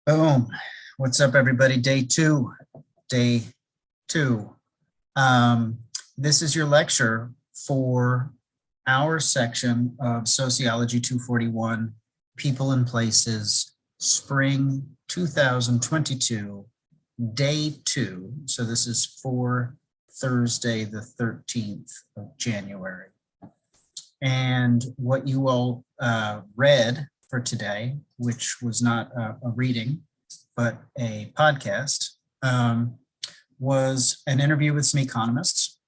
Boom. What's up, everybody? Day two. Day two. Um, this is your lecture for our section of Sociology 241, People and Places, Spring 2022, Day two. So this is for Thursday, the 13th of January. And what you all read for today, which was not a reading, but a podcast, was an interview with some economists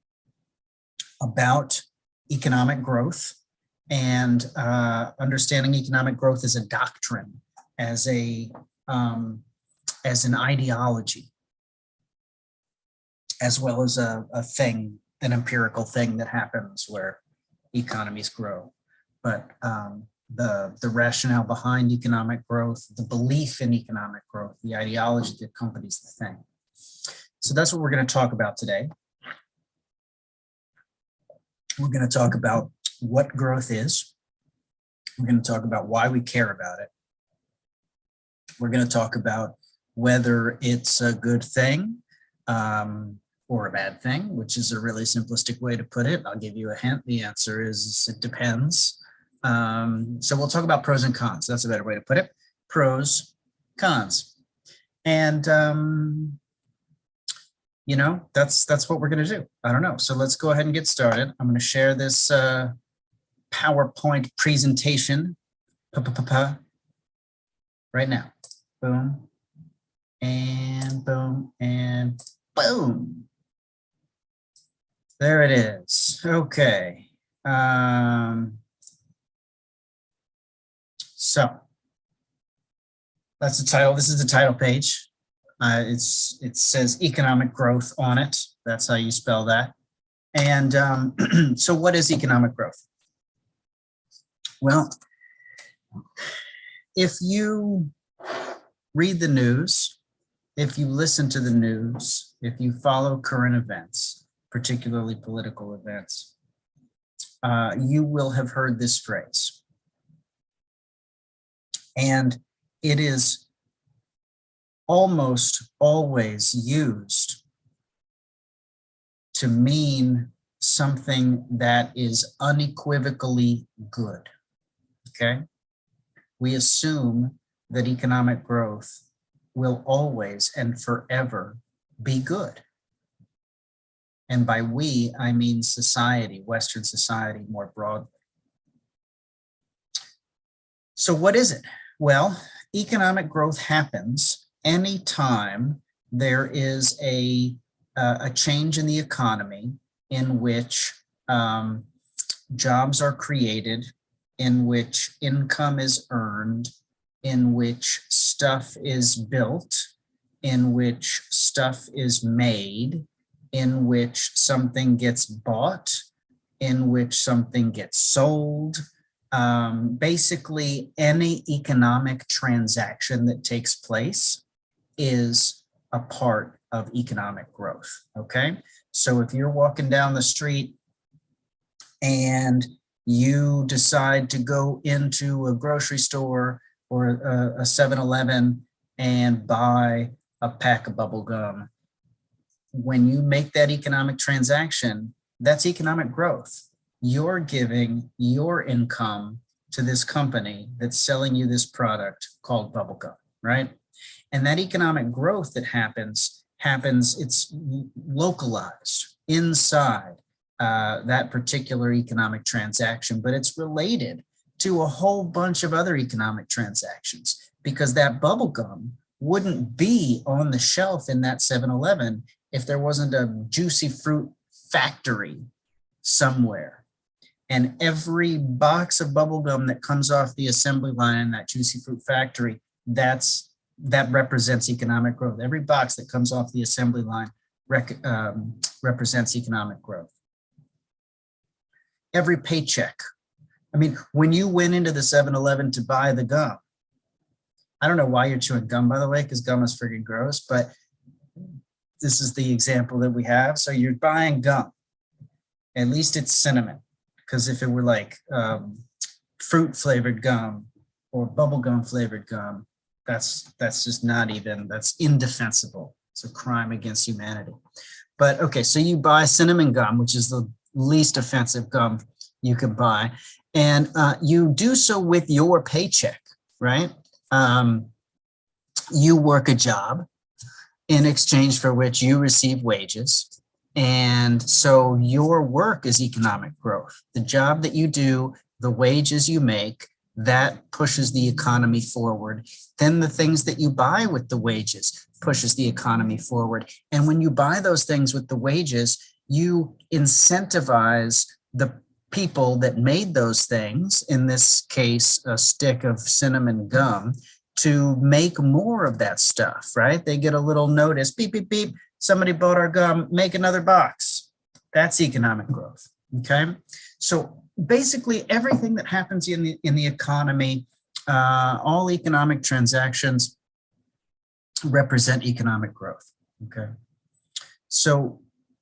about economic growth and understanding economic growth as a doctrine, as an ideology, as well as a thing, an empirical thing that happens where economies grow. But the rationale behind economic growth, the belief in economic growth, the ideology that accompanies the thing. So that's what we're going to talk about today. We're going to talk about what growth is. We're going to talk about why we care about it. We're going to talk about whether it's a good thing or a bad thing, which is a really simplistic way to put it. I'll give you a hint. The answer is it depends. So we'll talk about pros and cons. That's a better way to put it. Pros, cons. And, you know, that's what we're going to do. I don't know. So let's go ahead and get started. I'm going to share this PowerPoint presentation right now. Boom, and boom, and boom. There it is. Okay. So that's the title. This is the title page. It says economic growth on it. That's how you spell that. And so what is economic growth? Well, if you read the news, if you listen to the news, if you follow current events, particularly political events, you will have heard this phrase. And it is almost always used to mean something that is unequivocally good, okay? We assume that economic growth will always and forever be good. And by we, I mean society, Western society more broadly. So what is it? Well, economic growth happens anytime there is a change in the economy in which jobs are created, in which income is earned, in which stuff is built, in which stuff is made, in which something gets bought, in which something gets sold. Basically, any economic transaction that takes place is a part of economic growth, okay? So if you're walking down the street and you decide to go into a grocery store or a 7-Eleven and buy a pack of bubble gum, when you make that economic transaction, that's economic growth. You're giving your income to this company that's selling you this product called bubblegum, right? And that economic growth that happens, it's localized inside that particular economic transaction, but it's related to a whole bunch of other economic transactions because that bubblegum wouldn't be on the shelf in that 7-Eleven if there wasn't a juicy fruit factory somewhere. And every box of bubble gum that comes off the assembly line in that juicy fruit factory, that represents economic growth. Every box that comes off the assembly line represents economic growth. Every paycheck. I mean, when you went into the 7-Eleven to buy the gum, I don't know why you're chewing gum, by the way, because gum is freaking gross, but this is the example that we have. So you're buying gum. At least it's cinnamon, because if it were like fruit flavored gum or bubblegum flavored gum, That's just not even, that's indefensible. It's a crime against humanity. But okay, so you buy cinnamon gum, which is the least offensive gum you can buy, and you do so with your paycheck, right? You work a job in exchange for which you receive wages. And so your work is economic growth. The job that you do, the wages you make, that pushes the economy forward. Then the things that you buy with the wages pushes the economy forward. And when you buy those things with the wages, you incentivize the people that made those things, in this case, a stick of cinnamon gum, to make more of that stuff, right? They get a little notice, beep, beep, beep, somebody bought our gum, make another box. That's economic growth, okay? So basically everything that happens in the economy, all economic transactions represent economic growth, okay? So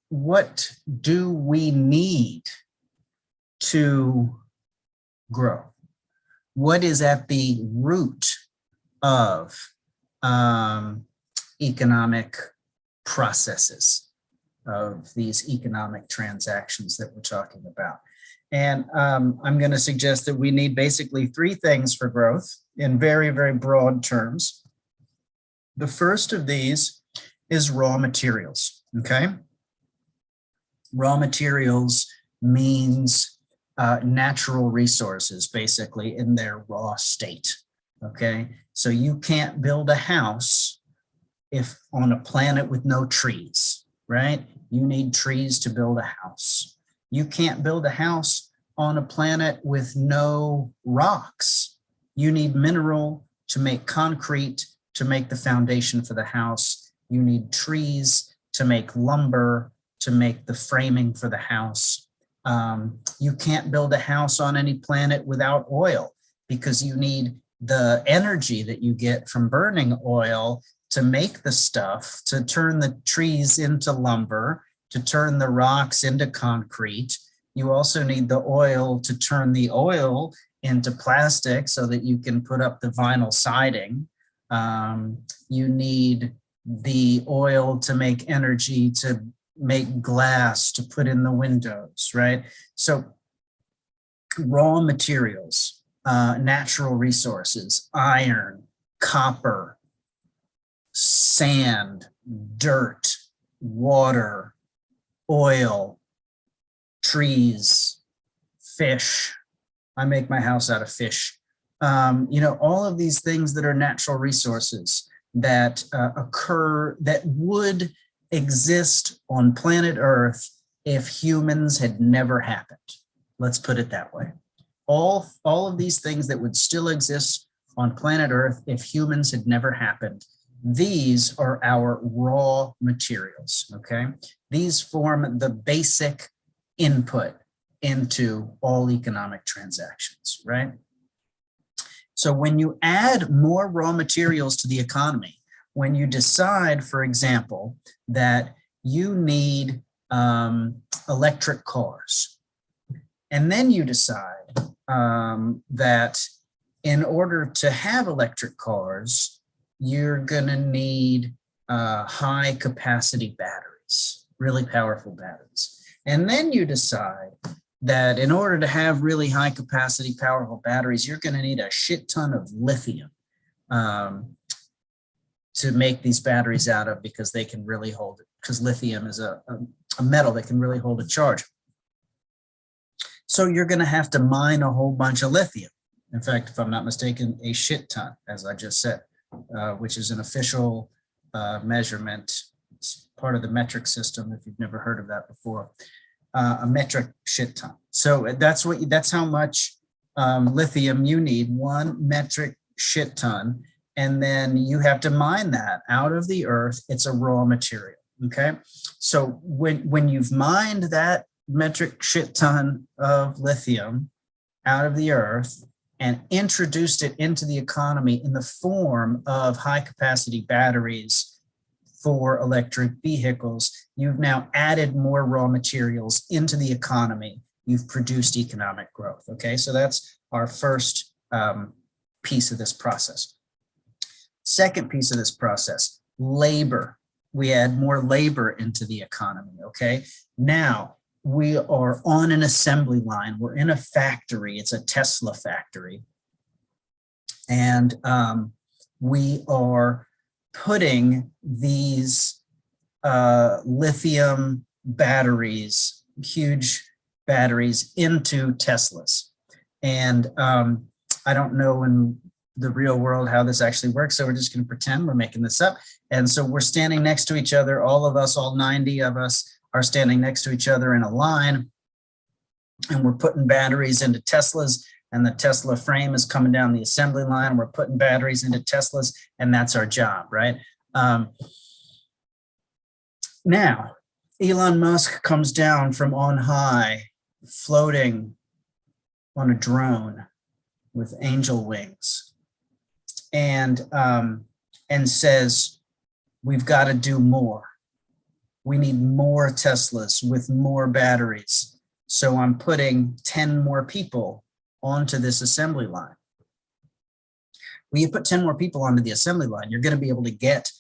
what do we need to grow? What is at the root of economic processes, of these economic transactions that we're talking about? And I'm going to suggest that we need basically three things for growth in very, very broad terms. The first of these is raw materials, okay? Raw materials means natural resources, basically, in their raw state, okay? So you can't build a house if on a planet with no trees, right? You need trees to build a house. You can't build a house on a planet with no rocks. You need mineral to make concrete, to make the foundation for the house. You need trees to make lumber, to make the framing for the house. You can't build a house on any planet without oil, because you need the energy that you get from burning oil to make the stuff, to turn the trees into lumber, to turn the rocks into concrete. You also need the oil to turn the oil into plastic so that you can put up the vinyl siding. You need the oil to make energy, to make glass, to put in the windows, right? So raw materials, natural resources, iron, copper, sand, dirt, water, oil, trees, fish. I make my house out of fish. All of these things that are natural resources that occur, that would exist on planet Earth if humans had never happened. Let's put it that way. All of these things that would still exist on planet Earth if humans had never happened, these are our raw materials, okay? These form the basic input into all economic transactions, right? So when you add more raw materials to the economy, when you decide, for example, that you need electric cars, and then you decide that in order to have electric cars, you're going to need high capacity batteries, really powerful batteries. And then you decide that in order to have really high capacity powerful batteries, you're going to need a shit ton of lithium to make these batteries out of, because they can really hold it, because lithium is a metal that can really hold a charge. So you're going to have to mine a whole bunch of lithium. In fact, if I'm not mistaken, a shit ton, as I just said, which is an official measurement. It's part of the metric system, if you've never heard of that before. A metric shit ton. So that's how much lithium you need, 1 metric shit ton. And then you have to mine that out of the earth. It's a raw material, okay? So when you've mined that metric shit ton of lithium out of the earth and introduced it into the economy in the form of high capacity batteries for electric vehicles, you've now added more raw materials into the economy. You've produced economic growth, okay? So that's our first piece of this process. Second piece of this process, labor. We add more labor into the economy, okay? Now, we are on an assembly line. We're in a factory. It's a Tesla factory. And we are putting these lithium batteries, huge batteries, into Teslas. And I don't know in the real world how this actually works, so we're just going to pretend we're making this up. And so we're standing next to each other. All of us, all 90 of us, are standing next to each other in a line, and we're putting batteries into Teslas, and the Tesla frame is coming down the assembly line. We're putting batteries into Teslas, and that's our job, right? Now, Elon Musk comes down from on high, floating on a drone with angel wings, and says, we've got to do more. We need more Teslas with more batteries. So I'm putting 10 more people onto this assembly line. When you put 10 more people onto the assembly line, you're going to be able to get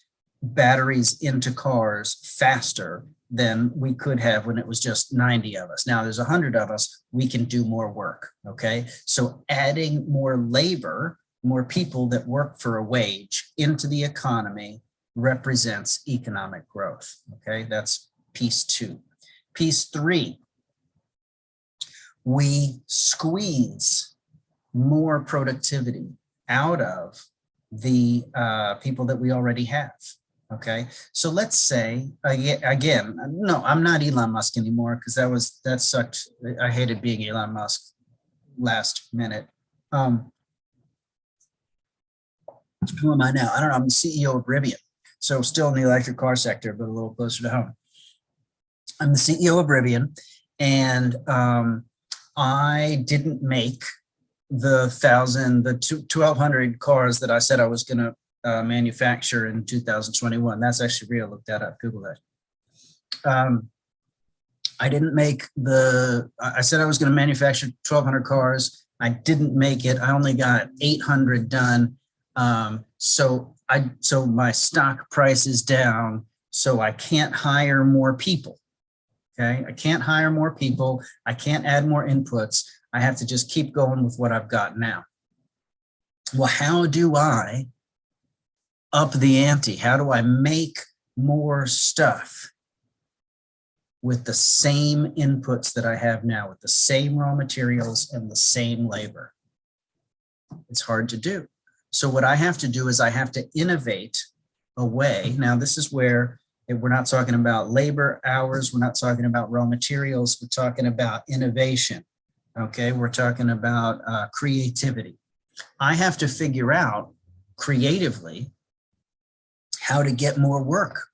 batteries into cars faster than we could have when it was just 90 of us. Now there's 100 of us, we can do more work, okay? So adding more labor, more people that work for a wage into the economy represents economic growth, okay? That's piece 2. Piece 3, we squeeze more productivity out of the people that we already have, okay? So let's say, again, no, I'm not Elon Musk anymore, because that sucked. I hated being Elon Musk last minute. Who am I now? I don't know, I'm the CEO of Rivian. So still in the electric car sector, but a little closer to home. I'm the CEO of Rivian, and I didn't make the 1,200 cars that I said I was going to manufacture in 2021. That's actually real. Look that up. Google that. I didn't make I said I was going to manufacture 1,200 cars. I didn't make it. I only got 800 done. So my stock price is down, so I can't hire more people. Okay, I can't hire more people. I can't add more inputs. I have to just keep going with what I've got now. Well, how do I up the ante? How do I make more stuff with the same inputs that I have now, with the same raw materials and the same labor? It's hard to do. So what I have to do is I have to innovate a way. Now, this is where we're not talking about labor hours. We're not talking about raw materials. We're talking about innovation. Okay, we're talking about creativity. I have to figure out creatively how to get more work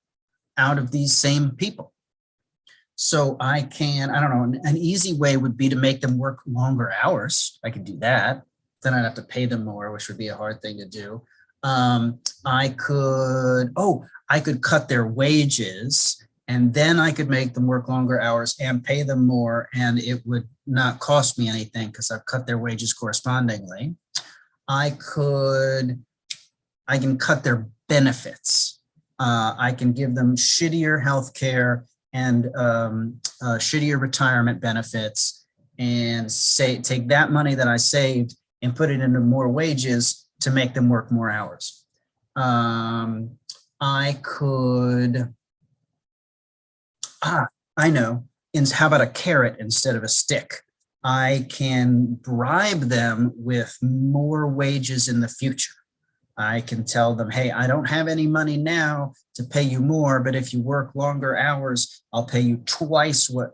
out of these same people. So I don't know, an easy way would be to make them work longer hours. I could do that. Then I'd have to pay them more, which would be a hard thing to do. I could cut their wages, and then I could make them work longer hours and pay them more, and it would not cost me anything because I've cut their wages correspondingly. I can cut their benefits. I can give them shittier healthcare and shittier retirement benefits, and take that money that I saved and put it into more wages to make them work more hours. I could, I know, how about a carrot instead of a stick? I can bribe them with more wages in the future. I can tell them, hey, I don't have any money now to pay you more, but if you work longer hours, I'll pay you twice what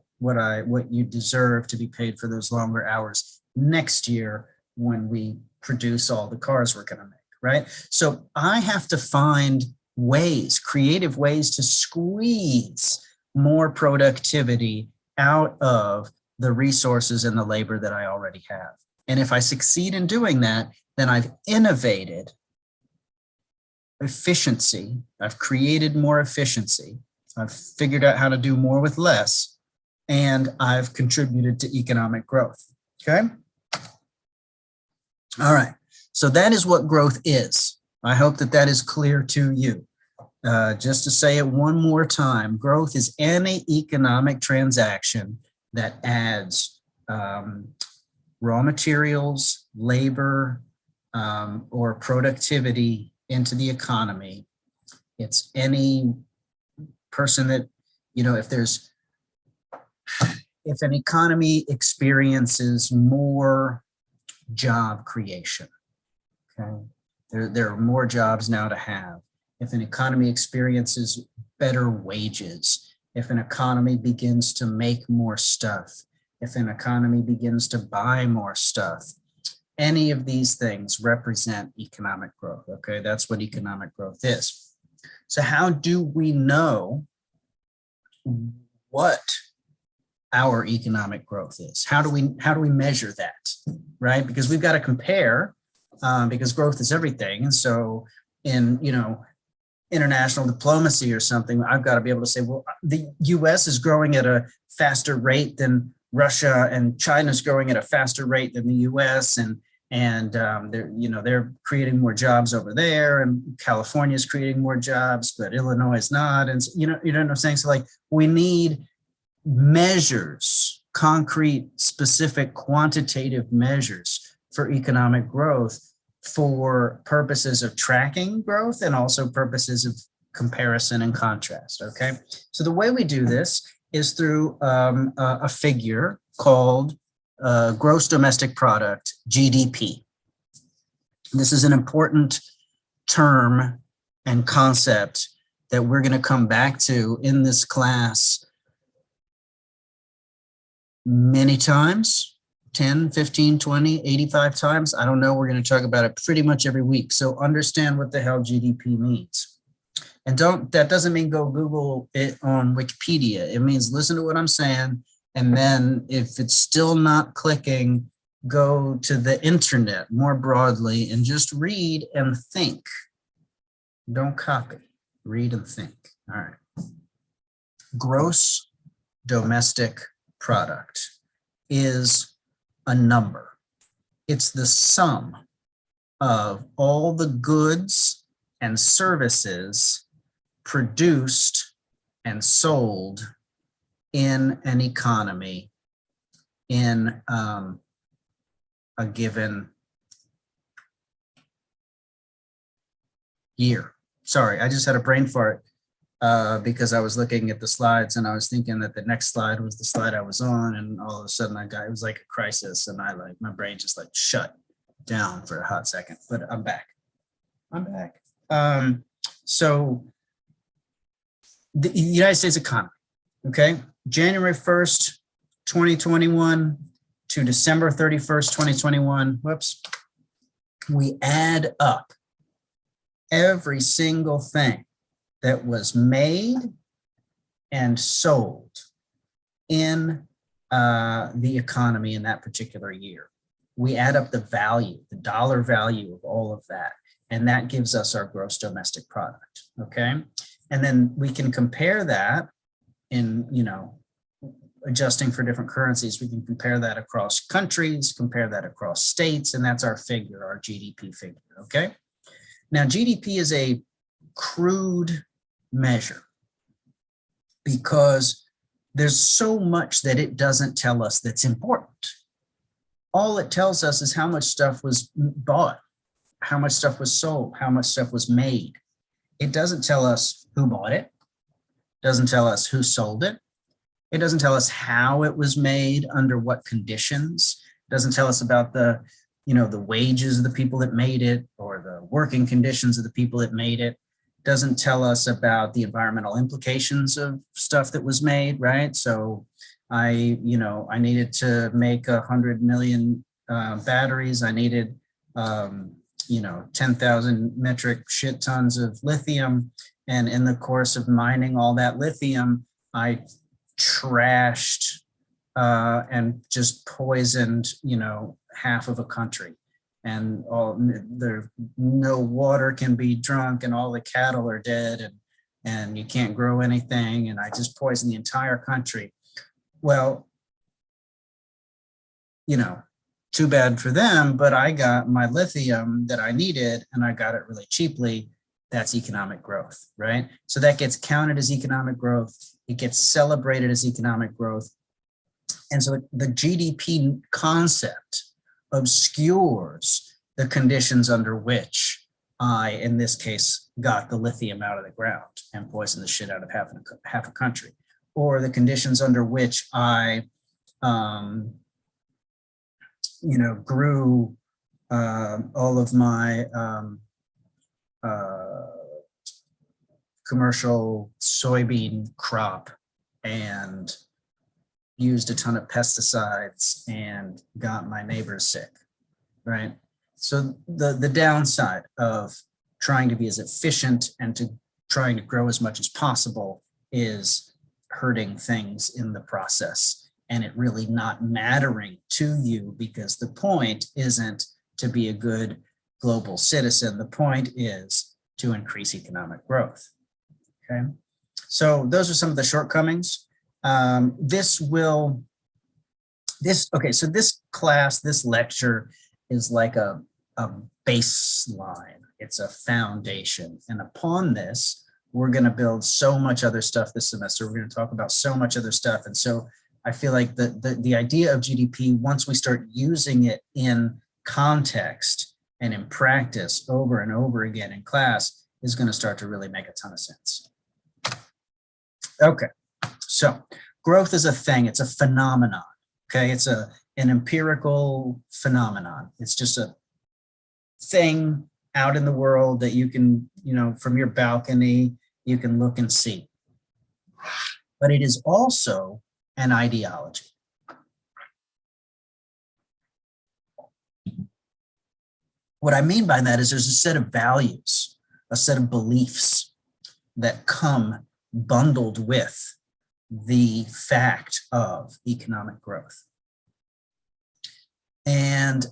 you deserve to be paid for those longer hours next year when we produce all the cars we're going to make, right? So I have to find creative ways to squeeze more productivity out of the resources and the labor that I already have. And if I succeed in doing that, then I've innovated efficiency. I've created more efficiency. I've figured out how to do more with less, and I've contributed to economic growth. Okay. All right. So that is what growth is. I hope that that is clear to you. Just to say it one more time, growth is any economic transaction that adds raw materials, labor, or productivity into the economy. It's any person that, if an economy experiences more job creation, okay, there are more jobs now to have. If an economy experiences better wages, if an economy begins to make more stuff, if an economy begins to buy more stuff, any of these things represent economic growth, okay? That's what economic growth is. So how do we know what our economic growth is? How do we measure that, right? Because we've got to compare, because growth is everything. And so in, international diplomacy or something, I've got to be able to say, well, the US is growing at a faster rate than Russia, and China's growing at a faster rate than the US, and they're creating more jobs over there, and California's creating more jobs, but Illinois is not. And you know what I'm saying? So like, we need measures, concrete, specific, quantitative measures for economic growth, for purposes of tracking growth and also purposes of comparison and contrast, okay? So the way we do this is through a figure called gross domestic product, GDP. This is an important term and concept that we're going to come back to in this class many times. 10, 15, 20, 85 times. I don't know. We're going to talk about it pretty much every week. So understand what the hell GDP means. And that doesn't mean go Google it on Wikipedia. It means listen to what I'm saying. And then if it's still not clicking, go to the internet more broadly and just read and think. Don't copy. Read and think. All right. Gross domestic product is a number. It's the sum of all the goods and services produced and sold in an economy in a given year. Sorry, I just had a brain fart because I was looking at the slides and I was thinking that the next slide was the slide I was on, and all of a sudden it was like a crisis, and my brain just like shut down for a hot second, but I'm back. So the United States economy, okay? January 1st, 2021 to December 31st, 2021, we add up every single thing that was made and sold in the economy in that particular year. We add up the value, the dollar value of all of that, and that gives us our gross domestic product, okay? And then we can compare that in, adjusting for different currencies. We can compare that across countries, compare that across states, and that's our figure, our GDP figure, okay? Now, GDP is a crude measure because there's so much that it doesn't tell us that's important. All it tells us is how much stuff was bought, how much stuff was sold, how much stuff was made. It doesn't tell us who bought it, doesn't tell us who sold it. It doesn't tell us how it was made, under what conditions. It doesn't tell us about the wages of the people that made it or the working conditions of the people that made it. Doesn't tell us about the environmental implications of stuff that was made, right? So I needed to make 100 million batteries. I needed, 10,000 metric shit tons of lithium. And in the course of mining all that lithium, I trashed and just poisoned, half of a country. And no water can be drunk, and all the cattle are dead, and you can't grow anything, and I just poisoned the entire country. Well, too bad for them, but I got my lithium that I needed and I got it really cheaply. That's economic growth, right? So that gets counted as economic growth. It gets celebrated as economic growth. And so the GDP concept obscures the conditions under which I, in this case, got the lithium out of the ground and poisoned the shit out of half a country, or the conditions under which I, grew all of my commercial soybean crop and used a ton of pesticides and got my neighbors sick, right? So the downside of trying to be as efficient and to trying to grow as much as possible is hurting things in the process and it really not mattering to you, because the point isn't to be a good global citizen. The point is to increase economic growth, okay? So those are some of the shortcomings. So this class, this lecture is like a baseline. It's a foundation. And upon this, we're going to build so much other stuff this semester. We're going to talk about so much other stuff. And so I feel like the idea of GDP, once we start using it in context and in practice over and over again in class, is going to start to really make a ton of sense. Okay. So growth is a thing, it's a phenomenon, okay? It's an empirical phenomenon. It's just a thing out in the world that you can, from your balcony, you can look and see. But it is also an ideology. What I mean by that is there's a set of values, a set of beliefs that come bundled with the fact of economic growth. And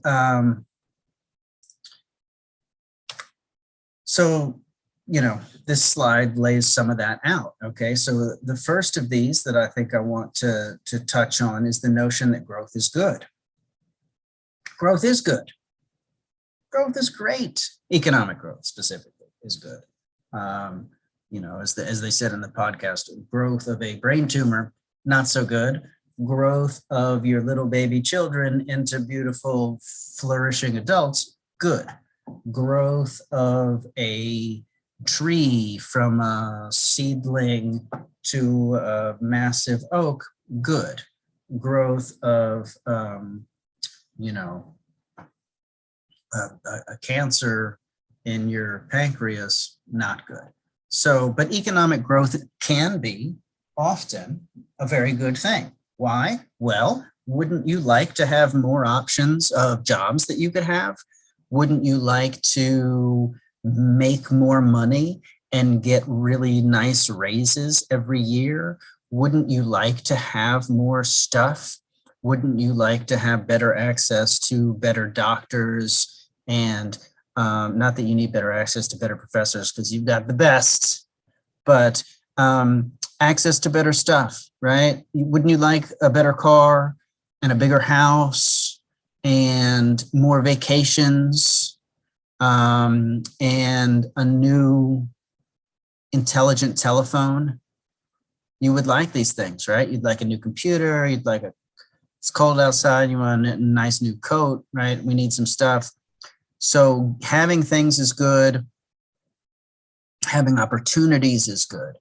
this slide lays some of that out, okay? So the first of these that I think I want to touch on is the notion that growth is good. Growth is good. Growth is great. Economic growth specifically is good. As they said in the podcast, growth of a brain tumor, not so good. Growth of your little baby children into beautiful, flourishing adults, good. Growth of a tree from a seedling to a massive oak, good. Growth of, a cancer in your pancreas, not good. So, but economic growth can be often a very good thing. Why? Well, wouldn't you like to have more options of jobs that you could have? Wouldn't you like to make more money and get really nice raises every year? Wouldn't you like to have more stuff? Wouldn't you like to have better access to better doctors? And not that you need better access to better professors because you've got the best, but access to better stuff, right? Wouldn't you like a better car and a bigger house and more vacations and a new intelligent telephone? You would like these things, right? You'd like a new computer. You'd like it's cold outside. You want a nice new coat, right? We need some stuff. So having things is good. Having opportunities is good.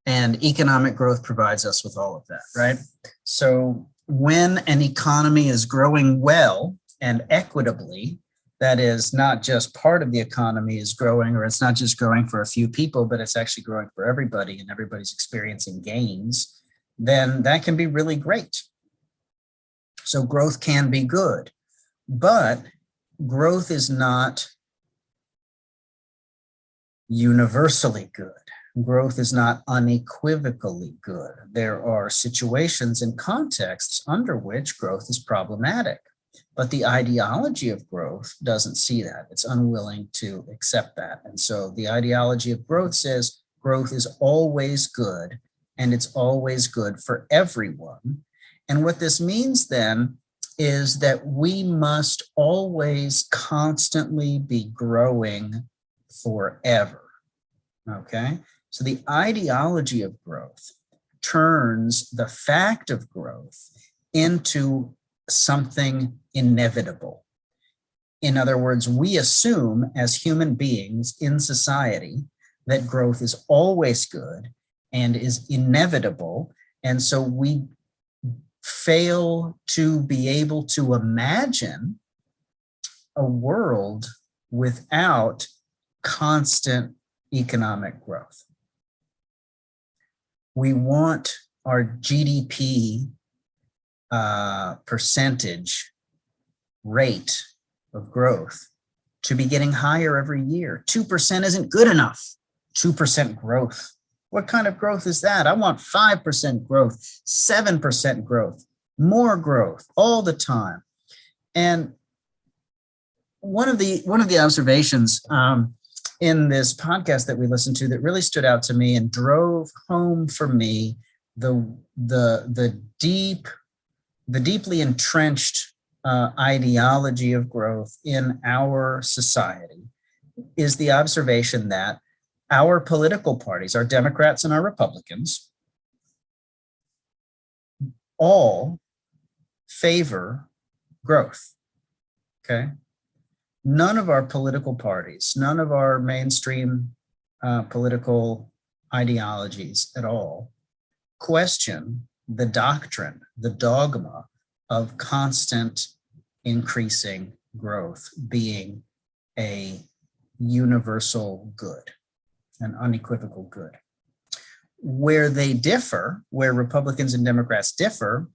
And economic growth provides us with all of that, right? So when an economy is growing well and equitably, that is not just part of the economy is growing, or it's not just growing for a few people, but it's actually growing for everybody and everybody's experiencing gains, then that can be really great. So growth can be good, but growth is not universally good. Growth is not unequivocally good. There are situations and contexts under which growth is problematic, but the ideology of growth doesn't see that. It's unwilling to accept that. And so the ideology of growth says growth is always good and it's always good for everyone. And what this means then is that we must always constantly be growing forever. Okay, so the ideology of growth turns the fact of growth into something inevitable. In other words, we assume as human beings in society that growth is always good and is inevitable. And so we fail to be able to imagine a world without constant economic growth. We want our GDP percentage rate of growth to be getting higher every year. 2% isn't good enough. 2% growth. What kind of growth is that? I want 5% growth, 7% growth, more growth all the time. And one of the observations in this podcast that we listened to that really stood out to me and drove home for me the deeply entrenched ideology of growth in our society is the observation that our political parties, our Democrats and our Republicans, all favor growth. Okay. None of our political parties, none of our mainstream political ideologies at all question the doctrine, the dogma of constant increasing growth being a universal good, an unequivocal good. Where they differ, where Republicans and Democrats differ,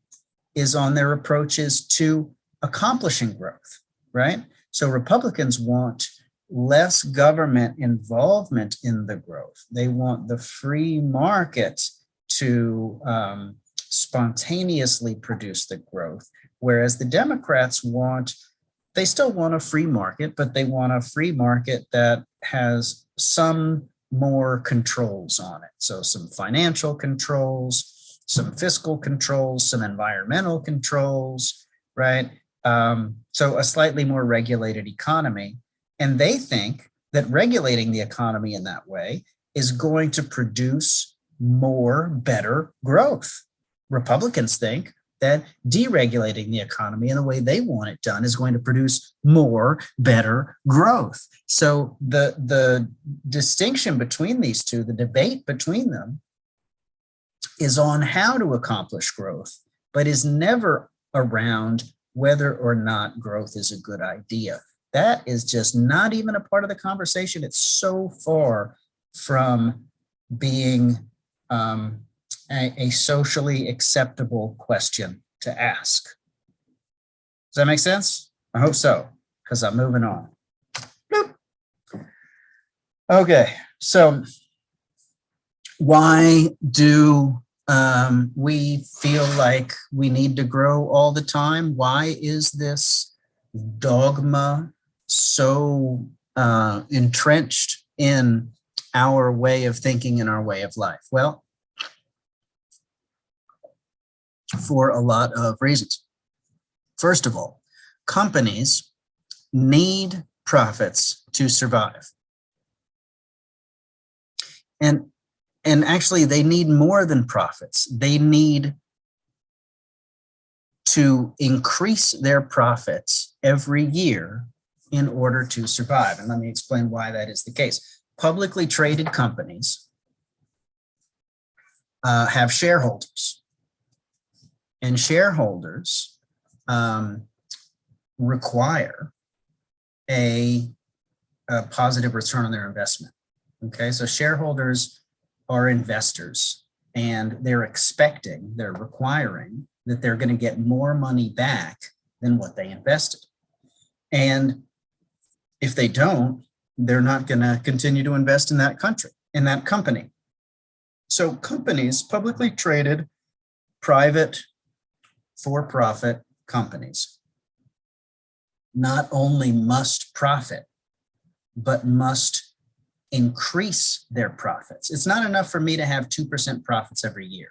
is on their approaches to accomplishing growth, right? So Republicans want less government involvement in the growth. They want the free market to spontaneously produce the growth, whereas the Democrats they still want a free market, but they want a free market that has some more controls on it. So some financial controls, some fiscal controls, some environmental controls, right? So a slightly more regulated economy. And they think that regulating the economy in that way is going to produce more, better growth. Republicans think that deregulating the economy in the way they want it done is going to produce more, better growth. So the distinction between these two, the debate between them, is on how to accomplish growth, but is never around whether or not growth is a good idea. That is just not even a part of the conversation. It's so far from being a socially acceptable question to ask. Does that make sense? I hope so, because I'm moving on. Bloop. Okay, so why do we feel like we need to grow all the time? Why is this dogma so entrenched in our way of thinking and our way of life? Well, for a lot of reasons. First of all, companies need profits to survive. And actually, they need more than profits. They need to increase their profits every year in order to survive. And let me explain why that is the case. Publicly traded companies have shareholders. And shareholders require a positive return on their investment. Okay, so shareholders are investors, and they're requiring that they're going to get more money back than what they invested. And if they don't, they're not going to continue to invest in that company. So companies, publicly traded, private, for-profit companies, not only must profit, but must increase their profits. It's not enough for me to have 2% profits every year.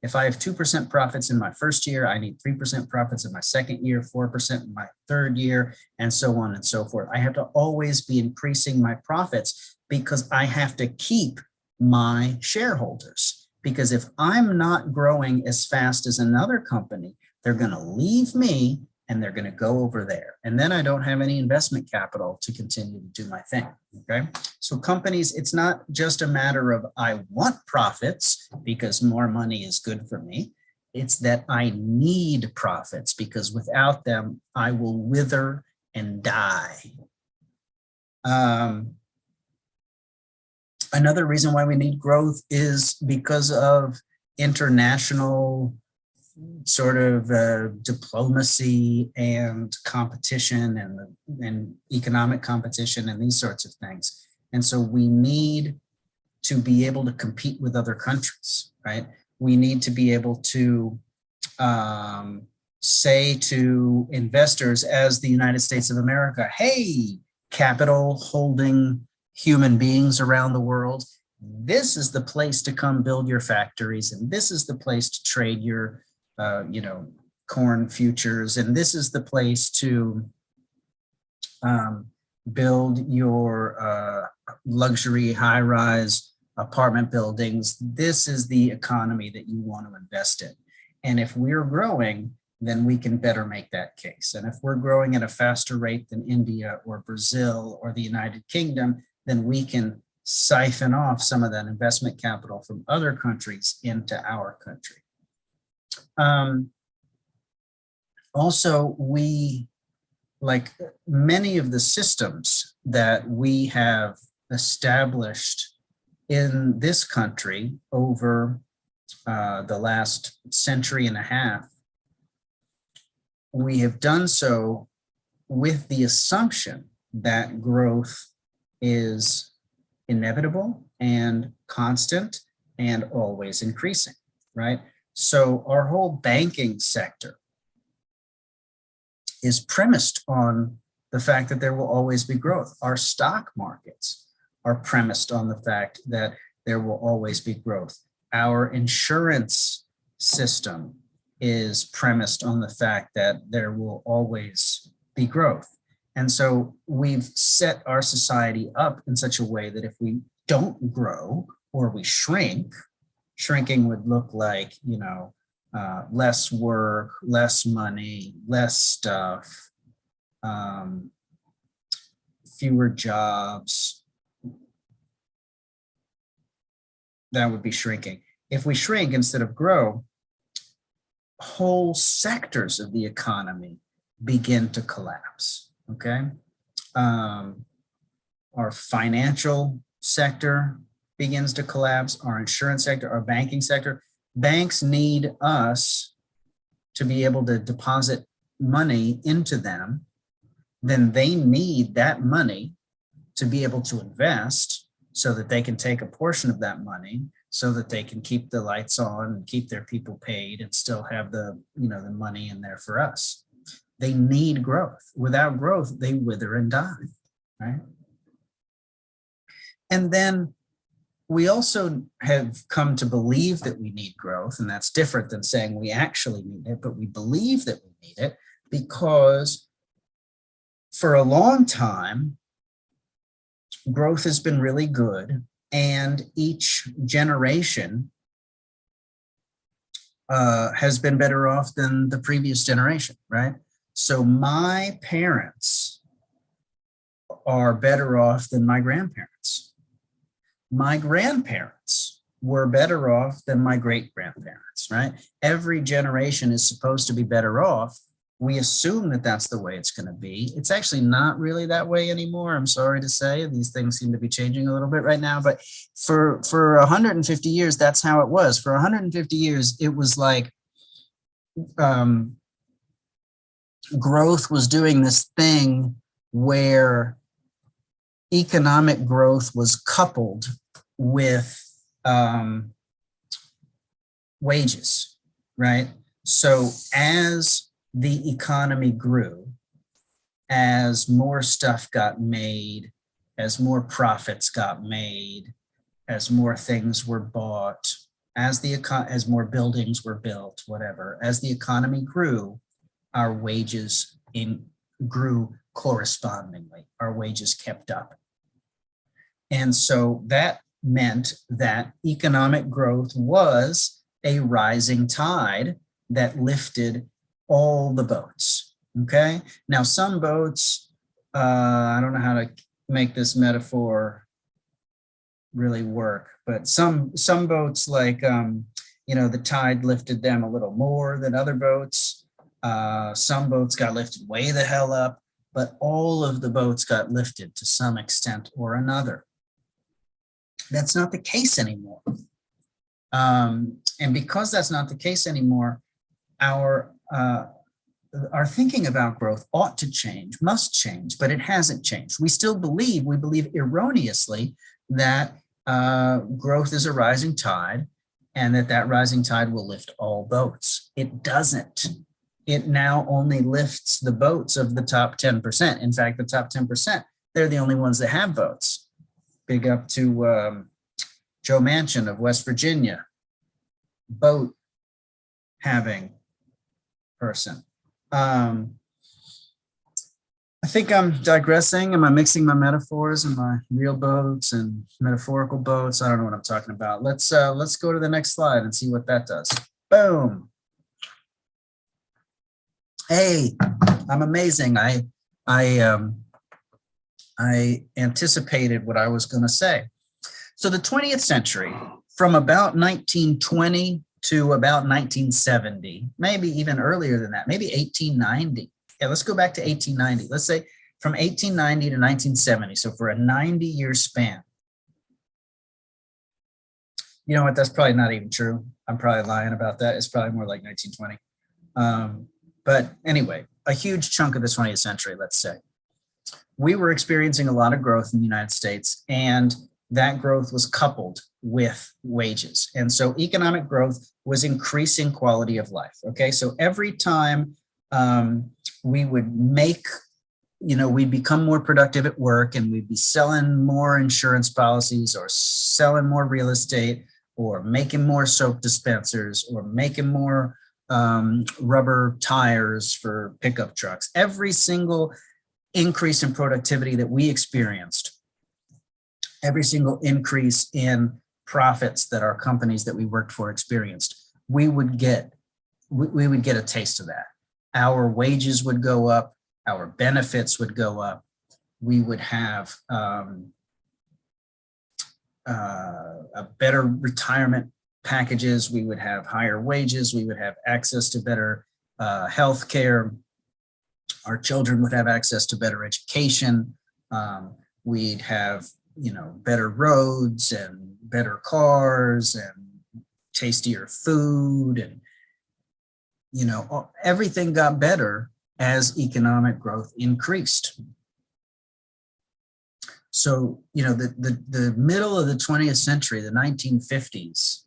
If I have 2% profits in my first year, I need 3% profits in my second year, 4% in my third year, and so on and so forth. I have to always be increasing my profits because I have to keep my shareholders. Because if I'm not growing as fast as another company, they're going to leave me and they're going to go over there. And then I don't have any investment capital to continue to do my thing. Okay. So companies, it's not just a matter of I want profits because more money is good for me. It's that I need profits because without them, I will wither and die. Another reason why we need growth is because of international sort of diplomacy and competition and economic competition and these sorts of things. And so we need to be able to compete with other countries, right? We need to be able to say to investors as the United States of America, hey, capital holding human beings around the world, this is the place to come build your factories, and this is the place to trade your corn futures, and this is the place to build your luxury high-rise apartment buildings. This is the economy that you want to invest in. And if we're growing, then we can better make that case. And if we're growing at a faster rate than India or Brazil or the United Kingdom, then we can siphon off some of that investment capital from other countries into our country. Also, we, like many of the systems that we have established in this country over the last century and a half, we have done so with the assumption that growth is inevitable and constant and always increasing, right? So our whole banking sector is premised on the fact that there will always be growth. Our stock markets are premised on the fact that there will always be growth. Our insurance system is premised on the fact that there will always be growth. And so we've set our society up in such a way that if we don't grow or we shrink, shrinking would look like, less work, less money, less stuff, fewer jobs. That would be shrinking. If we shrink instead of grow, whole sectors of the economy begin to collapse, okay? Our financial sector begins to collapse, our insurance sector, our banking sector. Banks need us to be able to deposit money into them. Then they need that money to be able to invest so that they can take a portion of that money so that they can keep the lights on and keep their people paid and still have the money in there for us. They need growth. Without growth, they wither and die, right? And then we also have come to believe that we need growth, and that's different than saying we actually need it, but we believe that we need it because for a long time, growth has been really good, and each generation has been better off than the previous generation, right? So my parents are better off than my grandparents. My grandparents were better off than my great-grandparents, right? Every generation is supposed to be better off. We assume that that's the way it's going to be. It's actually not really that way anymore. I'm sorry to say, these things seem to be changing a little bit right now, but for 150 years, that's how it was. For 150 years, it was like growth was doing this thing where economic growth was coupled with wages, right? So as the economy grew, as more stuff got made, as more profits got made, as more things were bought, as more buildings were built, whatever, as the economy grew, our wages grew correspondingly. Our wages kept up. And so that meant that economic growth was a rising tide that lifted all the boats. Okay. Now, some boats, I don't know how to make this metaphor really work, but some boats, like the tide lifted them a little more than other boats. Some boats got lifted way the hell up, but all of the boats got lifted to some extent or another. That's not the case anymore. And because that's not the case anymore, our thinking about growth ought to change, must change, but it hasn't changed. We still believe erroneously that growth is a rising tide and that rising tide will lift all boats. It doesn't. It now only lifts the boats of the top 10%. In fact, the top 10%, they're the only ones that have boats. Big up to Joe Manchin of West Virginia, boat having person. I think I'm digressing. Am I mixing my metaphors and my real boats and metaphorical boats? I don't know what I'm talking about. Let's go to the next slide and see what that does. Boom. Hey, I'm amazing. I anticipated what I was going to say. So the 20th century, from about 1920 to about 1970, maybe even earlier than that, maybe 1890. Yeah, let's go back to 1890. Let's say from 1890 to 1970. So for a 90-year span. You know what? That's probably not even true. I'm probably lying about that. It's probably more like 1920. But anyway, a huge chunk of the 20th century, let's say. We were experiencing a lot of growth in the United States, and that growth was coupled with wages. And so economic growth was increasing quality of life. Okay, so every time we would make, we'd become more productive at work, and we'd be selling more insurance policies or selling more real estate or making more soap dispensers or making more rubber tires for pickup trucks. Every single increase in productivity that we experienced, every single increase in profits that our companies that we worked for experienced, we would get a taste of that. Our wages would go up, our benefits would go up, we would have a better retirement packages, we would have higher wages, we would have access to better health care, our children would have access to better education, we'd have better roads and better cars and tastier food, and everything got better as economic growth increased. So the middle of the 20th century, the 1950s,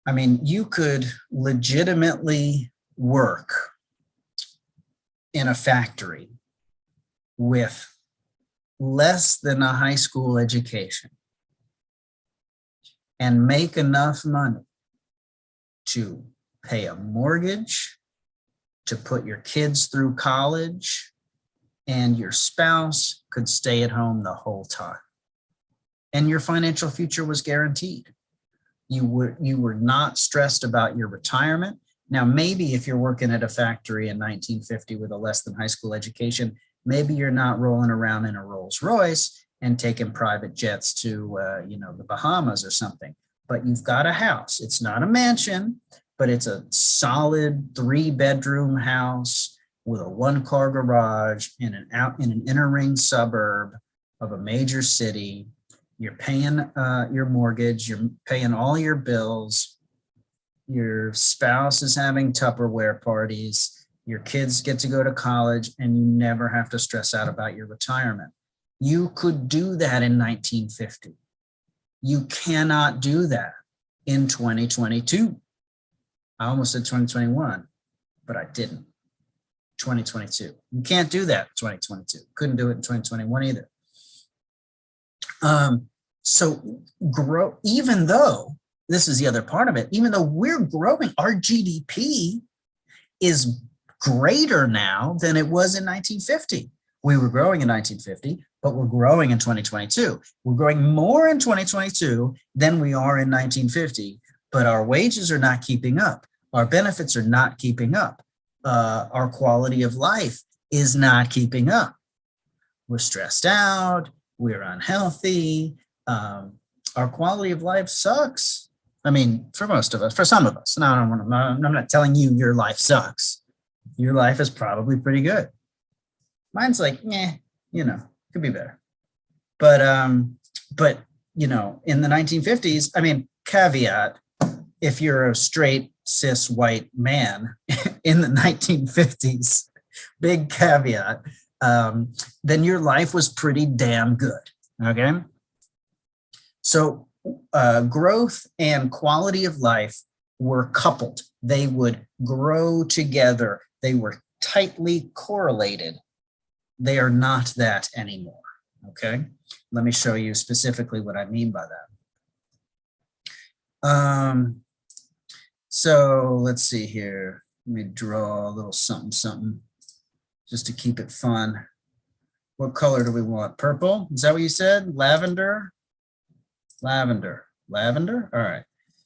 I mean, you could legitimately work in a factory with less than a high school education and make enough money to pay a mortgage, to put your kids through college, and your spouse could stay at home the whole time. And your financial future was guaranteed. You were not stressed about your retirement. Now, maybe if you're working at a factory in 1950 with a less than high school education, maybe you're not rolling around in a Rolls Royce and taking private jets to, the Bahamas or something. But you've got a house. It's not a mansion, but it's a solid 3-bedroom house with a 1-car garage in an inner ring suburb of a major city. You're paying your mortgage. You're paying all your bills. Your spouse is having Tupperware parties. Your kids get to go to college, and you never have to stress out about your retirement. You could do that in 1950. You cannot do that in 2022. I almost said 2021, but I didn't. 2022. You can't do that in 2022. Couldn't do it in 2021 either. So grow, even though, this is the other part of it, even though we're growing, our GDP is greater now than it was in 1950. We were growing in 1950, but we're growing in 2022. We're growing more in 2022 than we are in 1950, but our wages are not keeping up. Our benefits are not keeping up. Our quality of life is not keeping up. We're stressed out, we're unhealthy, our quality of life sucks. I mean, for most of us, for some of us. No, I'm not telling you your life sucks. Your life is probably pretty good. Mine's like, you know, could be better. But you know, in the 1950s, I mean, caveat, if you're a straight cis white man in the 1950s, big caveat, then your life was pretty damn good. Okay. So growth and quality of life were coupled. They would grow together. They were tightly correlated. They are not that anymore. Okay. Let me show you specifically what I mean by that. So let's see here. Let me draw a little something just to keep it fun. What color do we want? Purple? Is that what you said? Lavender? Lavender. Lavender? All right.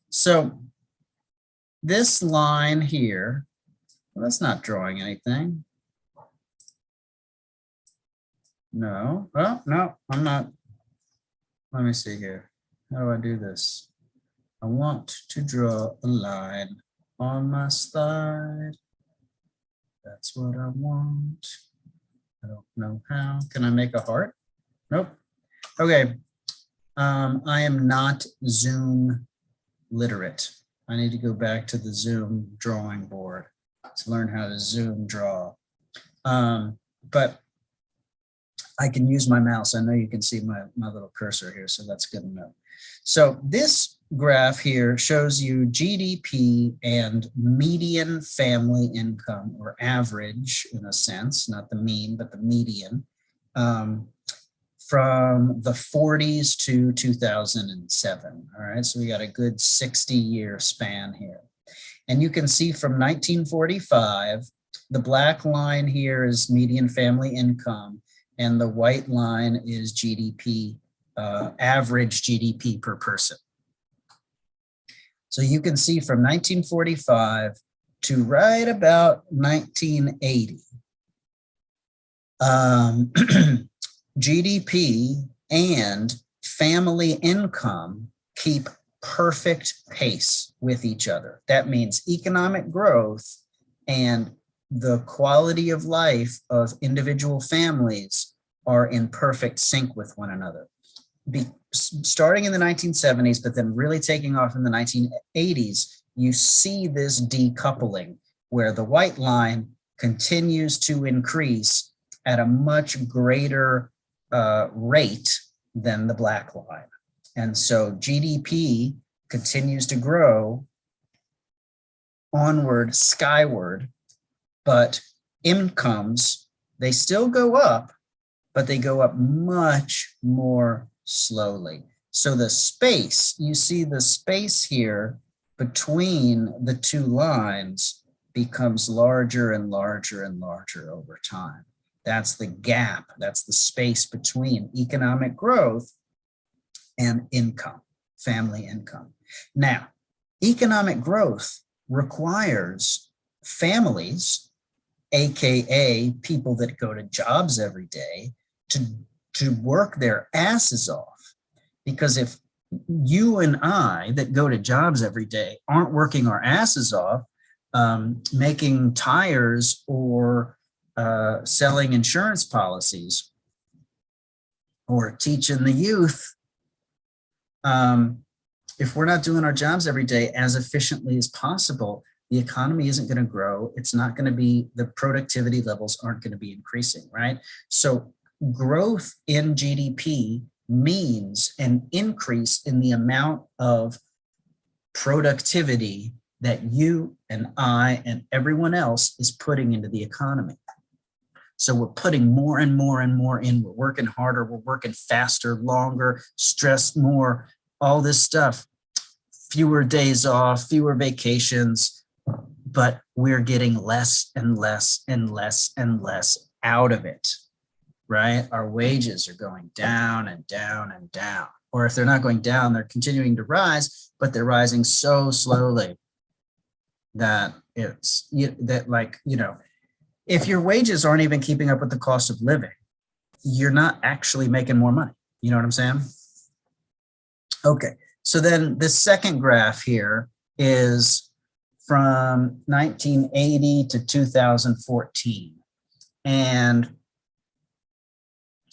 So this line here, well, that's not drawing anything. No. Oh, no, I'm not. Let me see here. How do I do this? I want to draw a line on my slide. That's what I want. I don't know how. Can I make a heart? Nope. Okay. I am not Zoom literate. I need to go back to the Zoom drawing board to learn how to Zoom draw. But I can use my mouse. I know you can see my little cursor here, so that's good enough. So this graph here shows you GDP and median family income, or average in a sense, not the mean, but the median, from the 40s to 2007. All right, so we got a good 60-year span here. And you can see from 1945, the black line here is median family income, and the white line is GDP, average GDP per person. So you can see from 1945 to right about 1980, GDP and family income keep perfect pace with each other. That means economic growth and the quality of life of individual families are in perfect sync with one another. Starting in the 1970s, but then really taking off in the 1980s, you see this decoupling where the white line continues to increase at a much greater rate than the black line. And so GDP continues to grow onward, skyward, but incomes, they still go up, but they go up much more slowly. So the space, you see the space here between the two lines becomes larger and larger and larger over time. That's the gap, that's the space between economic growth and income, family income. Now, economic growth requires families, AKA people that go to jobs every day, to work their asses off. Because if you and I that go to jobs every day aren't working our asses off, making tires or selling insurance policies or teaching the youth, if we're not doing our jobs every day as efficiently as possible, the economy isn't going to grow. It's not going to be, the productivity levels aren't going to be increasing, right? So growth in GDP means an increase in the amount of productivity that you and I and everyone else is putting into the economy. So we're putting more and more and more in. We're working harder. We're working faster, longer, stressed more, all this stuff. Fewer days off, fewer vacations, but we're getting less and less and less and less out of it, right? Our wages are going down and down and down. Or if they're not going down, they're continuing to rise, but they're rising so slowly that it's if your wages aren't even keeping up with the cost of living, you're not actually making more money. You know what I'm saying? Okay, so then the second graph here is from 1980 to 2014. And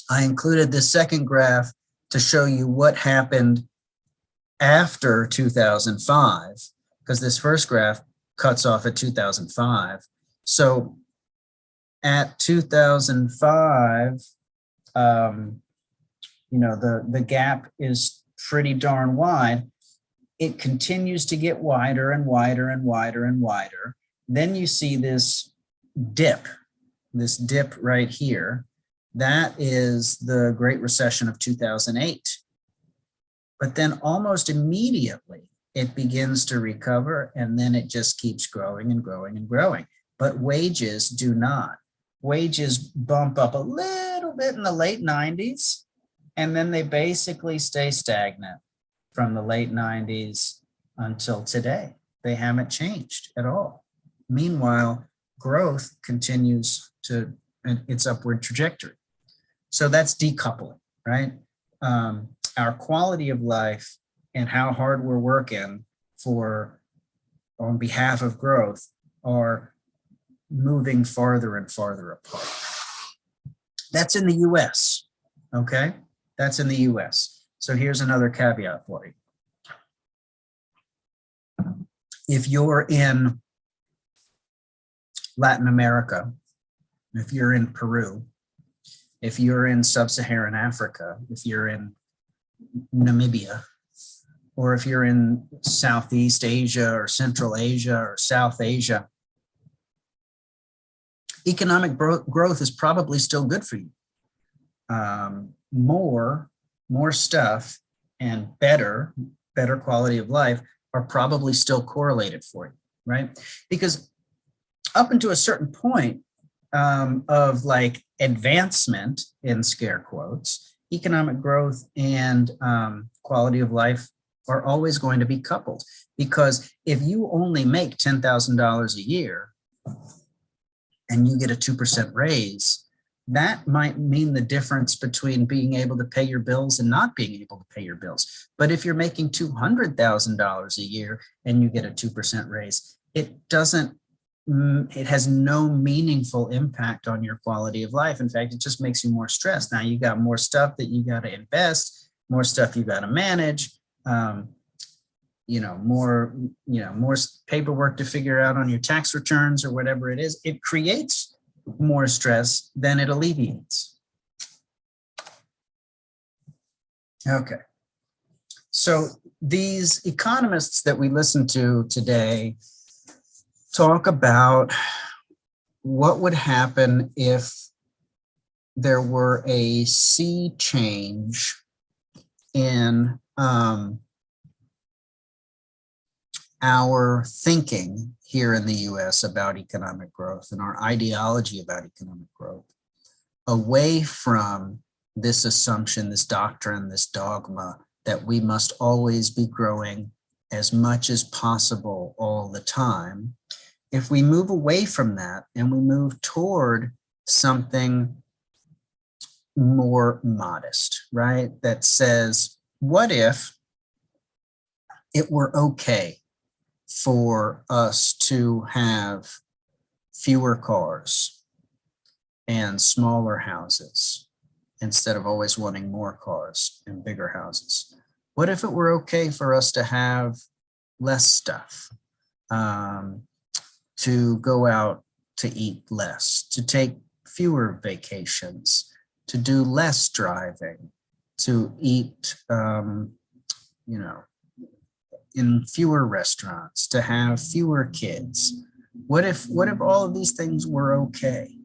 I included this second graph to show you what happened after 2005, because this first graph cuts off at 2005. So at 2005, the gap is pretty darn wide. It continues to get wider and wider and wider and wider. Then you see this dip right here. That is the Great Recession of 2008. But then almost immediately it begins to recover, and then it just keeps growing and growing and growing. But wages do not. Wages bump up a little bit in the late 90s, and then they basically stay stagnant from the late 90s until today. They haven't changed at all. Meanwhile, growth continues to its upward trajectory. So that's decoupling, right? Our quality of life and how hard we're working on behalf of growth are moving farther and farther apart. That's in the US, okay? That's in the US. So here's another caveat for you. If you're in Latin America, if you're in Peru, if you're in sub-Saharan Africa, if you're in Namibia, or if you're in Southeast Asia or Central Asia or South Asia, economic growth is probably still good for you. More stuff and better quality of life are probably still correlated for you, right? Because up until a certain point of like advancement in scare quotes, economic growth and quality of life are always going to be coupled. Because if you only make $10,000 a year and you get a 2% raise, that might mean the difference between being able to pay your bills and not being able to pay your bills. But if you're making $200,000 a year and you get a 2% raise, it has no meaningful impact on your quality of life. In fact, it just makes you more stressed. Now you got more stuff that you got to invest, more stuff you got to manage, more paperwork to figure out on your tax returns or whatever it is. It creates more stress than it alleviates. Okay. So these economists that we listen to today talk about what would happen if there were a sea change in our thinking here in the US about economic growth and our ideology about economic growth, away from this assumption, this doctrine, this dogma that we must always be growing as much as possible all the time. If we move away from that and we move toward something more modest, right? That says, what if it were okay for us to have fewer cars and smaller houses instead of always wanting more cars and bigger houses? What if it were okay for us to have less stuff, to go out to eat less, to take fewer vacations, to do less driving, to eat, in fewer restaurants, to have fewer kids? What if all of these things were okay?